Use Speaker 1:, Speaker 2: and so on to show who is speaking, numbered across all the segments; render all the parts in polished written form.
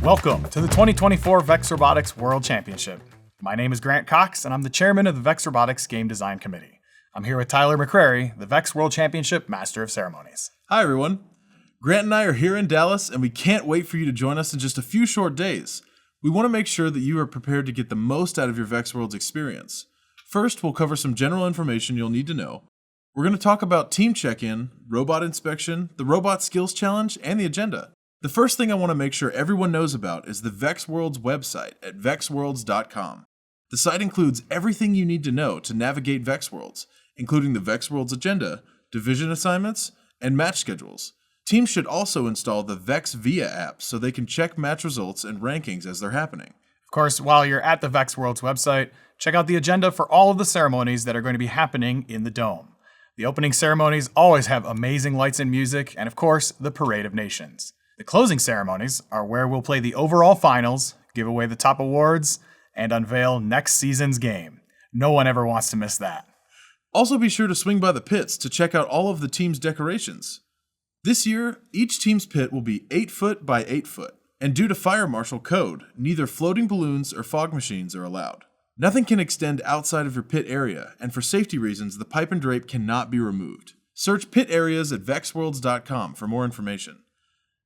Speaker 1: Welcome to the 2024 VEX Robotics World Championship. My name is Grant Cox, and I'm the chairman of the VEX Robotics Game Design Committee. I'm here with Tyler McCrary, the VEX World Championship Master of Ceremonies.
Speaker 2: Hi, everyone. Grant and I are here in Dallas, and we can't wait for you to join us in just a few short days. We want to make sure that you are prepared to get the most out of your VEX Worlds experience. First, we'll cover some general information you'll need to know. We're going to talk about team check-in, robot inspection, the robot skills challenge, and the agenda. The first thing I want to make sure everyone knows about is the VEX Worlds website at vexworlds.com. The site includes everything you need to know to navigate VEX Worlds, including the VEX Worlds agenda, division assignments, and match schedules. Teams should also install the VEX Via app so they can check match results and rankings as they're happening.
Speaker 1: Of course, while you're at the VEX Worlds website, check out the agenda for all of the ceremonies that are going to be happening in the Dome. The opening ceremonies always have amazing lights and music, and of course, the Parade of Nations. The closing ceremonies are where we'll play the overall finals, give away the top awards, and unveil next season's game. No one ever wants to miss that.
Speaker 2: Also be sure to swing by the pits to check out all of the team's decorations. This year, each team's pit will be 8 foot by 8 foot, and due to Fire Marshal code, neither floating balloons or fog machines are allowed. Nothing can extend outside of your pit area, and for safety reasons, the pipe and drape cannot be removed. Search pit areas at vexworlds.com for more information.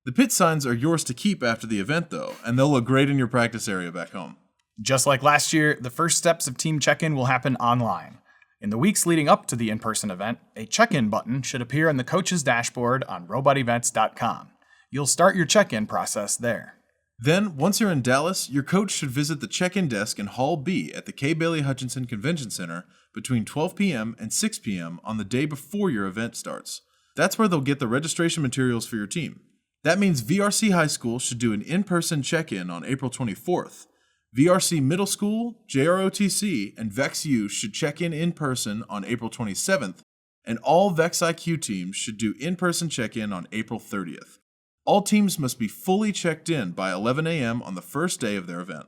Speaker 2: The pit signs are yours to keep after the event, though, and they'll look great in your practice area back home.
Speaker 1: Just like last year, the first steps of team check-in will happen online. In the weeks leading up to the in-person event, a check-in button should appear on the coach's dashboard on robotevents.com. You'll start your check-in process there.
Speaker 2: Then, once you're in Dallas, your coach should visit the check-in desk in Hall B at the K. Bailey Hutchinson Convention Center between 12 p.m. and 6 p.m. on the day before your event starts. That's where they'll get the registration materials for your team. That means VRC High School should do an in-person check-in on April 24th. VRC Middle School, JROTC, and VEX-U should check in person on April 27th, and all VEX IQ teams should do in-person check-in on April 30th. All teams must be fully checked in by 11 a.m. on the first day of their event.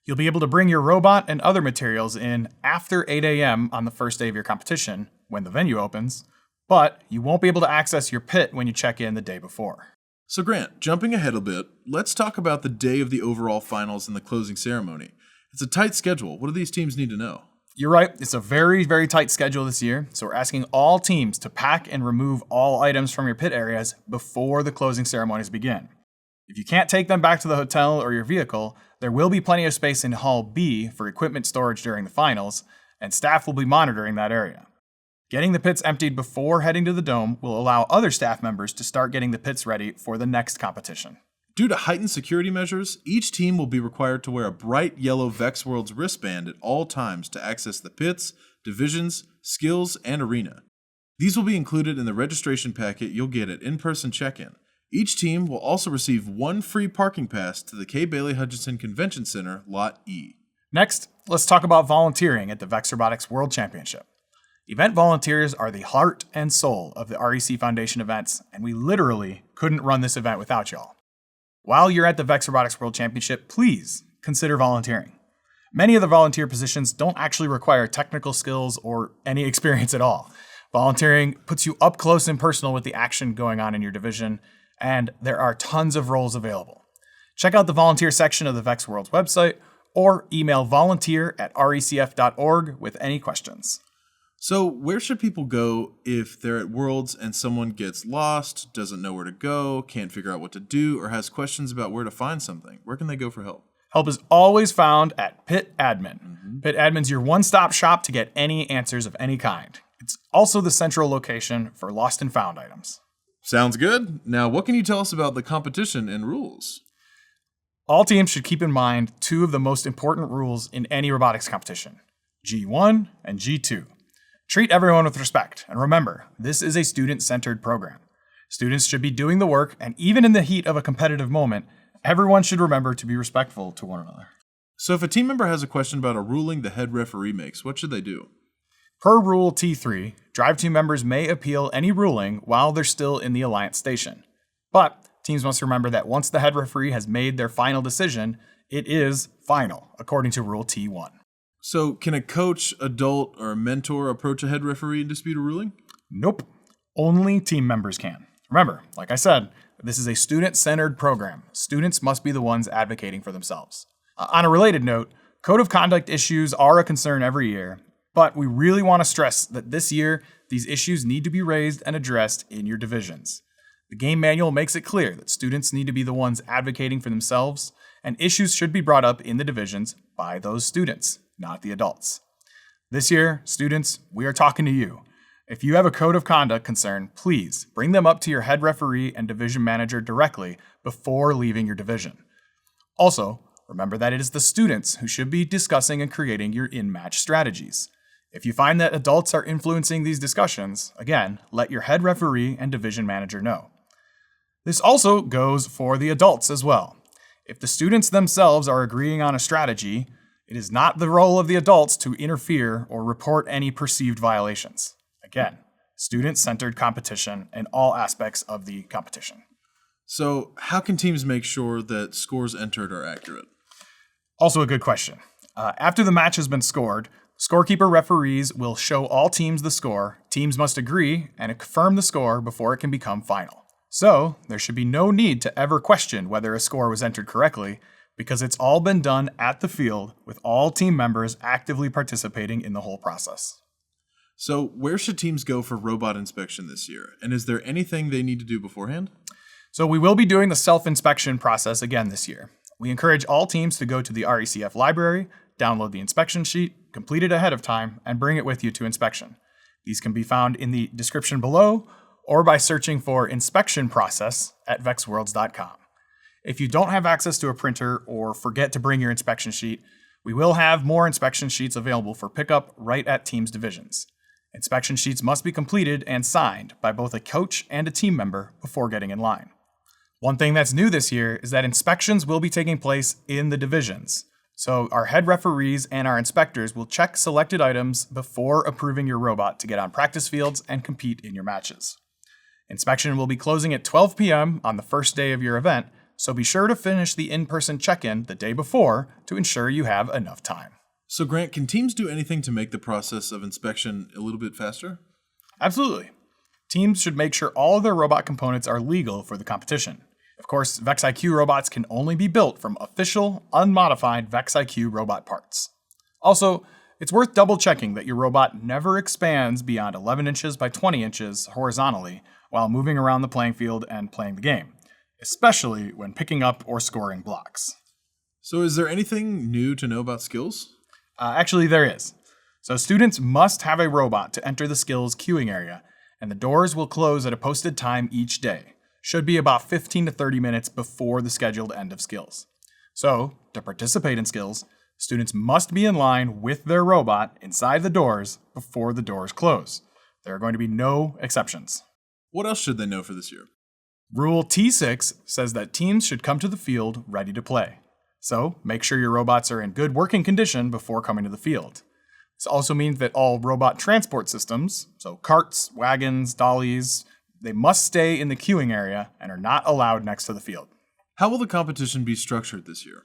Speaker 1: You'll be able to bring your robot and other materials in after 8 a.m. on the first day of your competition, when the venue opens, but you won't be able to access your pit when you check in the day before.
Speaker 2: So Grant, jumping ahead a bit, let's talk about the day of the overall finals and the closing ceremony. It's a tight schedule. What do these teams need to know?
Speaker 1: You're right, it's a very, very tight schedule this year, so we're asking all teams to pack and remove all items from your pit areas before the closing ceremonies begin. If you can't take them back to the hotel or your vehicle, there will be plenty of space in Hall B for equipment storage during the finals, and staff will be monitoring that area. Getting the pits emptied before heading to the Dome will allow other staff members to start getting the pits ready for the next competition.
Speaker 2: Due to heightened security measures, each team will be required to wear a bright yellow VEX Worlds wristband at all times to access the pits, divisions, skills, and arena. These will be included in the registration packet you'll get at in-person check-in. Each team will also receive one free parking pass to the K. Bailey Hutchinson Convention Center, Lot E.
Speaker 1: Next, let's talk about volunteering at the VEX Robotics World Championship. Event volunteers are the heart and soul of the REC Foundation events, and we literally couldn't run this event without y'all. While you're at the VEX Robotics World Championship, please consider volunteering. Many of the volunteer positions don't actually require technical skills or any experience at all. Volunteering puts you up close and personal with the action going on in your division, and there are tons of roles available. Check out the volunteer section of the VEX Worlds website, or email volunteer@recf.org with any questions.
Speaker 2: So, where should people go if they're at Worlds and someone gets lost, doesn't know where to go, can't figure out what to do, or has questions about where to find something? Where can they go for help?
Speaker 1: Help is always found at Pit Admin. Pit Admin's your one-stop shop to get any answers of any kind. It's also the central location for lost and found items.
Speaker 2: Sounds good. Now, what can you tell us about the competition and rules?
Speaker 1: All teams should keep in mind two of the most important rules in any robotics competition, G1 and G2. Treat everyone with respect, and remember, this is a student-centered program. Students should be doing the work, and even in the heat of a competitive moment, everyone should remember to be respectful to one another.
Speaker 2: So if a team member has a question about a ruling the head referee makes, what should they do?
Speaker 1: Per Rule T3, Drive Team members may appeal any ruling while they're still in the Alliance station. But teams must remember that once the head referee has made their final decision, it is final, according to Rule T1.
Speaker 2: So can a coach, adult, or a mentor approach a head referee and dispute a ruling?
Speaker 1: Nope. Only team members can. Remember, like I said, this is a student-centered program. Students must be the ones advocating for themselves. On a related note, code of conduct issues are a concern every year, but we really want to stress that this year, these issues need to be raised and addressed in your divisions. The game manual makes it clear that students need to be the ones advocating for themselves, and issues should be brought up in the divisions by those students, not the adults. This year, students, we are talking to you. If you have a code of conduct concern, please bring them up to your head referee and division manager directly before leaving your division. Also, remember that it is the students who should be discussing and creating your in-match strategies. If you find that adults are influencing these discussions, again, let your head referee and division manager know. This also goes for the adults as well. If the students themselves are agreeing on a strategy, it is not the role of the adults to interfere or report any perceived violations. Again, student-centered competition in all aspects of the competition.
Speaker 2: So, how can teams make sure that scores entered are accurate?
Speaker 1: Also a good question. After the match has been scored, scorekeeper referees will show all teams the score. Teams must agree and confirm the score before it can become final. So, there should be no need to ever question whether a score was entered correctly, because it's all been done at the field with all team members actively participating in the whole process.
Speaker 2: So, where should teams go for robot inspection this year? And is there anything they need to do beforehand?
Speaker 1: So we will be doing the self-inspection process again this year. We encourage all teams to go to the RECF library, download the inspection sheet, complete it ahead of time, and bring it with you to inspection. These can be found in the description below or by searching for inspection process at vexworlds.com. If you don't have access to a printer or forget to bring your inspection sheet, we will have more inspection sheets available for pickup right at teams' divisions. Inspection sheets must be completed and signed by both a coach and a team member before getting in line. One thing that's new this year is that inspections will be taking place in the divisions. So our head referees and our inspectors will check selected items before approving your robot to get on practice fields and compete in your matches. Inspection will be closing at 12 p.m. on the first day of your event, so be sure to finish the in-person check-in the day before to ensure you have enough time.
Speaker 2: So, Grant, can teams do anything to make the process of inspection a little bit faster?
Speaker 1: Absolutely. Teams should make sure all of their robot components are legal for the competition. Of course, VexIQ robots can only be built from official, unmodified VexIQ robot parts. Also, it's worth double-checking that your robot never expands beyond 11 inches by 20 inches horizontally while moving around the playing field and playing the game, especially when picking up or scoring blocks.
Speaker 2: So, is there anything new to know about skills?
Speaker 1: Actually, there is. So students must have a robot to enter the skills queuing area, and the doors will close at a posted time each day. Should be about 15 to 30 minutes before the scheduled end of skills. So, to participate in skills, students must be in line with their robot inside the doors before the doors close. There are going to be no exceptions.
Speaker 2: What else should they know for this year?
Speaker 1: Rule T6 says that teams should come to the field ready to play. So, make sure your robots are in good working condition before coming to the field. This also means that all robot transport systems, so carts, wagons, dollies, they must stay in the queuing area and are not allowed next to the field.
Speaker 2: How will the competition be structured this year?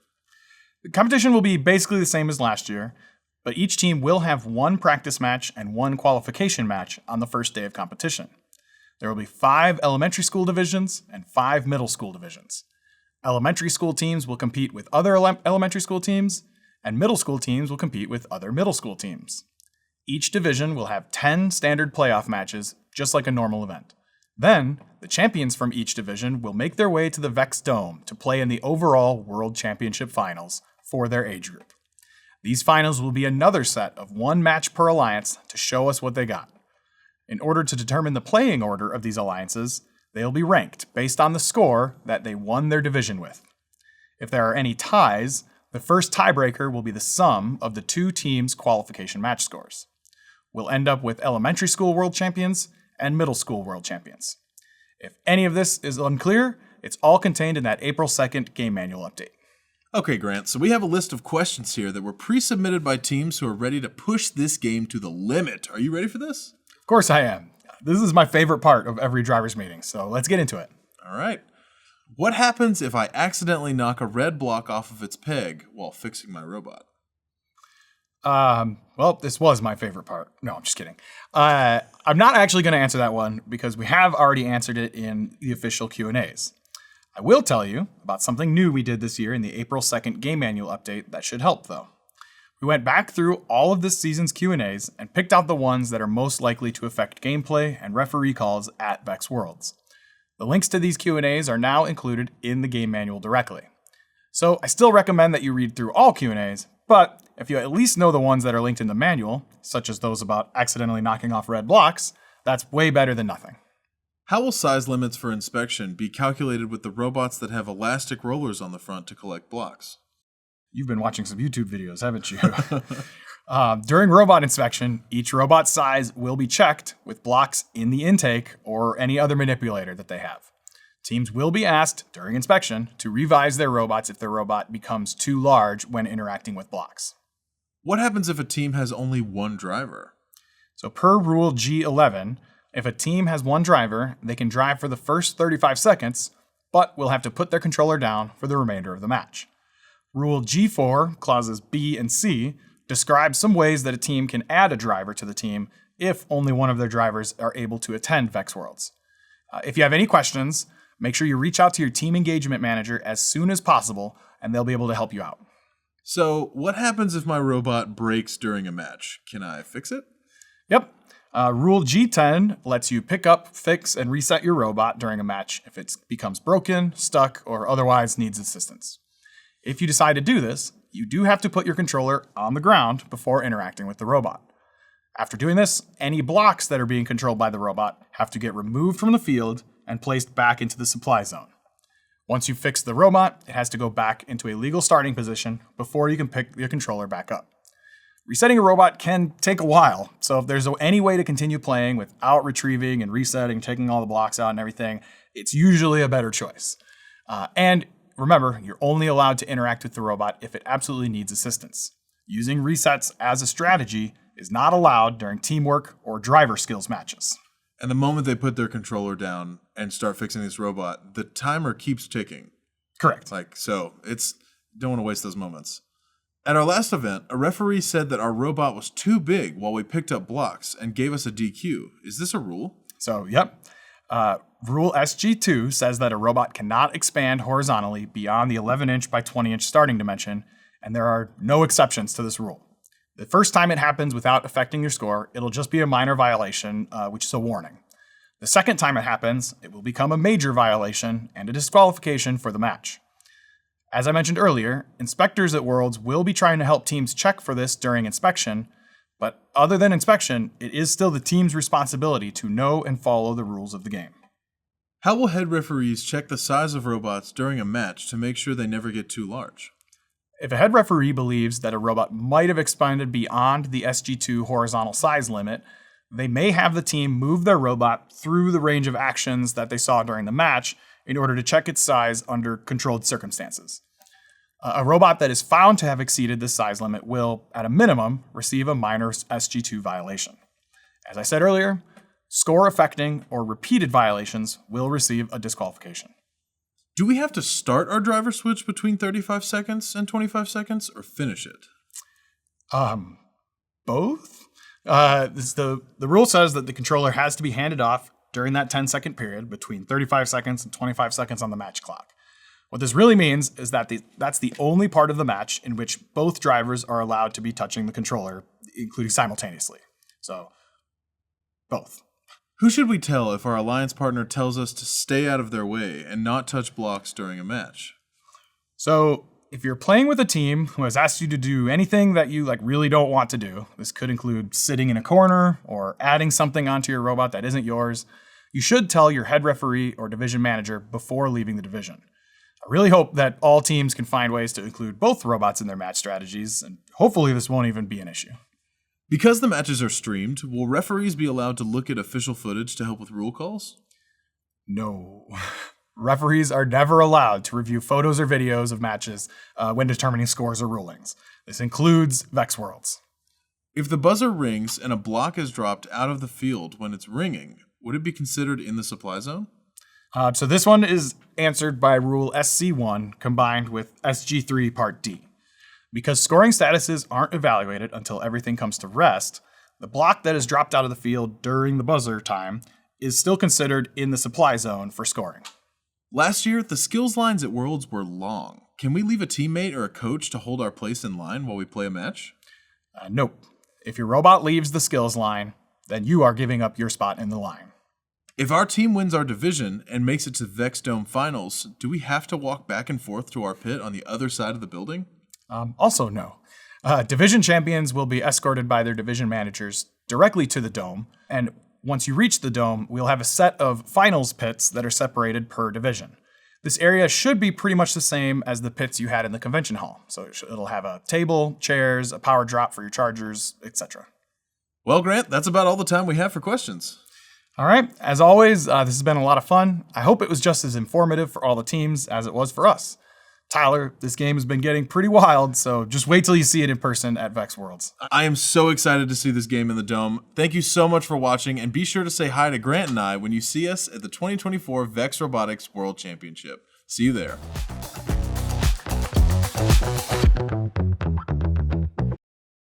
Speaker 1: The competition will be basically the same as last year, but each team will have one practice match and one qualification match on the first day of competition. There will be 5 elementary school divisions and 5 middle school divisions. Elementary school teams will compete with other elementary school teams, and middle school teams will compete with other middle school teams. Each division will have 10 standard playoff matches, just like a normal event. Then, the champions from each division will make their way to the Vex Dome to play in the overall World Championship Finals for their age group. These finals will be another set of 1 match per alliance to show us what they got. In order to determine the playing order of these alliances, they'll be ranked based on the score that they won their division with. If there are any ties, the first tiebreaker will be the sum of the 2 teams' qualification match scores. We'll end up with elementary school world champions and middle school world champions. If any of this is unclear, it's all contained in that April 2nd game manual update.
Speaker 2: Okay, Grant, so we have a list of questions here that were pre-submitted by teams who are ready to push this game to the limit. Are you ready for this?
Speaker 1: Of course I am. This is my favorite part of every driver's meeting, so let's get into it.
Speaker 2: All right. What happens if I accidentally knock a red block off of its peg while fixing my robot?
Speaker 1: Well, this was my favorite part. No, I'm just kidding. I'm not actually going to answer that one because we have already answered it in the official Q&As. I will tell you about something new we did this year in the April 2nd game manual update that should help, though. We went back through all of this season's Q&As and picked out the ones that are most likely to affect gameplay and referee calls at Vex Worlds. The links to these Q&As are now included in the game manual directly. So I still recommend that you read through all Q&As, but if you at least know the ones that are linked in the manual, such as those about accidentally knocking off red blocks, that's way better than nothing.
Speaker 2: How will size limits for inspection be calculated with the robots that have elastic rollers on the front to collect blocks?
Speaker 1: You've been watching some YouTube videos, haven't you? During robot inspection, each robot size will be checked with blocks in the intake or any other manipulator that they have. Teams will be asked during inspection to revise their robots if their robot becomes too large when interacting with blocks.
Speaker 2: What happens if a team has only one driver?
Speaker 1: So per Rule G11, if a team has one driver, they can drive for the first 35 seconds, but will have to put their controller down for the remainder of the match. Rule G4, clauses B and C, describe some ways that a team can add a driver to the team if only one of their drivers are able to attend Vex Worlds. If you have any questions, make sure you reach out to your team engagement manager as soon as possible, and they'll be able to help you out.
Speaker 2: So, what happens if my robot breaks during a match? Can I fix it?
Speaker 1: Yep. Rule G10 lets you pick up, fix, and reset your robot during a match if it becomes broken, stuck, or otherwise needs assistance. If you decide to do this, you do have to put your controller on the ground before interacting with the robot. After doing this, any blocks that are being controlled by the robot have to get removed from the field and placed back into the supply zone. Once you've fixed the robot, it has to go back into a legal starting position before you can pick your controller back up. Resetting a robot can take a while, so if there's any way to continue playing without retrieving and resetting, taking all the blocks out and everything, it's usually a better choice. And remember, you're only allowed to interact with the robot if it absolutely needs assistance. Using resets as a strategy is not allowed during teamwork or driver skills matches.
Speaker 2: And the moment they put their controller down and start fixing this robot, the timer keeps ticking.
Speaker 1: Correct.
Speaker 2: Don't want to waste those moments. At our last event, a referee said that our robot was too big while we picked up blocks and gave us a DQ. Is this a rule?
Speaker 1: So, yep. Rule SG2 says that a robot cannot expand horizontally beyond the 11-inch by 20-inch starting dimension, and there are no exceptions to this rule. The first time it happens without affecting your score, it'll just be a minor violation, which is a warning. The second time it happens, it will become a major violation and a disqualification for the match. As I mentioned earlier, inspectors at Worlds will be trying to help teams check for this during inspection, but other than inspection, it is still the team's responsibility to know and follow the rules of the game.
Speaker 2: How will head referees check the size of robots during a match to make sure they never get too large?
Speaker 1: If a head referee believes that a robot might have expanded beyond the SG2 horizontal size limit, they may have the team move their robot through the range of actions that they saw during the match in order to check its size under controlled circumstances. A robot that is found to have exceeded this size limit will, at a minimum, receive a minor SG2 violation. As I said earlier, score affecting or repeated violations will receive a disqualification.
Speaker 2: Do we have to start our driver switch between 35 seconds and 25 seconds or finish it?
Speaker 1: Both? The rule says that the controller has to be handed off during that 10-second period between 35 seconds and 25 seconds on the match clock. What this really means is that that's the only part of the match in which both drivers are allowed to be touching the controller, including simultaneously. So, both.
Speaker 2: Who should we tell if our alliance partner tells us to stay out of their way and not touch blocks during a match?
Speaker 1: So, if you're playing with a team who has asked you to do anything that you really don't want to do, this could include sitting in a corner or adding something onto your robot that isn't yours, you should tell your head referee or division manager before leaving the division. I really hope that all teams can find ways to include both robots in their match strategies, and hopefully this won't even be an issue.
Speaker 2: Because the matches are streamed, will referees be allowed to look at official footage to help with rule calls?
Speaker 1: No. Referees are never allowed to review photos or videos of matches when determining scores or rulings. This includes Vex Worlds.
Speaker 2: If the buzzer rings and a block is dropped out of the field when it's ringing, would it be considered in the supply zone?
Speaker 1: So this one is answered by Rule SC1 combined with SG3 Part D. Because scoring statuses aren't evaluated until everything comes to rest, the block that is dropped out of the field during the buzzer time is still considered in the supply zone for scoring.
Speaker 2: Last year, the skills lines at Worlds were long. Can we leave a teammate or a coach to hold our place in line while we play a match?
Speaker 1: Nope. If your robot leaves the skills line, then you are giving up your spot in the line.
Speaker 2: If our team wins our division and makes it to Vex Dome Finals, do we have to walk back and forth to our pit on the other side of the building?
Speaker 1: Also, no. Division champions will be escorted by their division managers directly to the dome, and once you reach the dome, we'll have a set of finals pits that are separated per division. This area should be pretty much the same as the pits you had in the convention hall. So it'll have a table, chairs, a power drop for your chargers, etc.
Speaker 2: Well, Grant, that's about all the time we have for questions.
Speaker 1: All right, as always, this has been a lot of fun. I hope it was just as informative for all the teams as it was for us. Tyler, this game has been getting pretty wild, so just wait till you see it in person at Vex Worlds.
Speaker 2: I am so excited to see this game in the Dome. Thank you so much for watching, and be sure to say hi to Grant and I when you see us at the 2024 Vex Robotics World Championship. See you there.